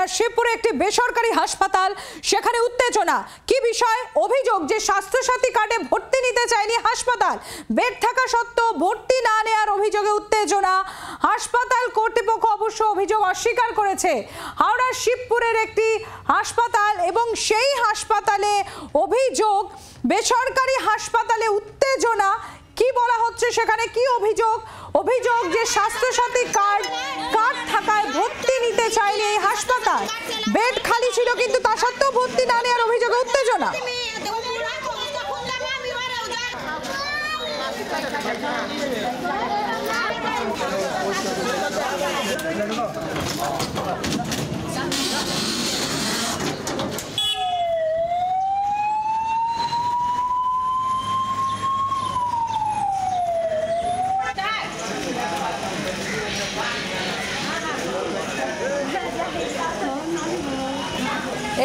হাওড়ার শিবপুরে একটি বেসরকারি হাসপাতাল, সেখানে উত্তেজনা। কি বিষয়? অভিযোগ যে স্বাস্থ্যসাথী কার্ডে ভর্তি নিতে চায়নি হাসপাতাল, বেড থাকা সত্ত্বেও ভর্তি না নেওয়ার অভিযোগে উত্তেজনা। হাসপাতাল কর্তৃপক্ষ অবশ্য অভিযোগ অস্বীকার করেছে। হাওড়ার শিবপুরের একটি হাসপাতাল এবং সেই হাসপাতালে অভিযোগ, বেসরকারি হাসপাতালে উত্তেজনা। কি বলা হচ্ছে সেখানে, কি অভিযোগ? অভিযোগ যে স্বাস্থ্যসাথী কার্ড থাকায় ভর্তি নিতে চাইলে এই হাসপাতাল, বেড খালি ছিল কিন্তু তা সত্ত্বেও ভর্তি না নেওয়ার অভিযোগে উত্তেজনা।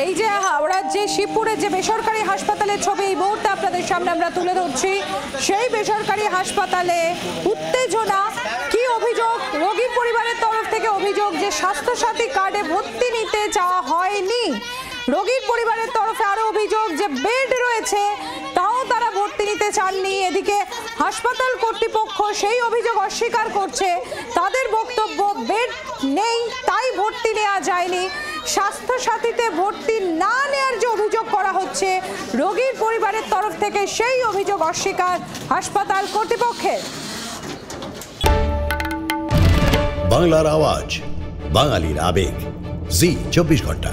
এই যে হাওড়ার যে শিবপুরের যে বেসরকারি হাসপাতালের ছবি এই মুহূর্তে আপনাদের সামনে আমরা তুলে ধরছি। সেই বেসরকারি হাসপাতালে উত্তেজনা। কি অভিযোগ? রোগীর পরিবারের তরফ থেকে অভিযোগ যে স্বাস্থ্যসাথী কার্ডে ভর্তি নিতে চাওয়া হয়নি। রোগীর পরিবারের তরফে আরো অভিযোগ যে বেড রয়েছে তাও তারা ভর্তি নিতে চাননি। এদিকে হাসপাতাল কর্তৃপক্ষ সেই অভিযোগ অস্বীকার করছে। তাদের বক্তব্য বেড নেই তাই ভর্তি নেওয়া যায়নি। স্বাস্থ্যসাথীতে ভর্তি না নেওয়ার যে অভিযোগ করা হচ্ছে রোগীর পরিবারের তরফ থেকে, সেই অভিযোগ অস্বীকার হাসপাতাল কর্তৃপক্ষের। বাংলার আওয়াজ, বাঙালির আবেগ, জি 24 ঘন্টা।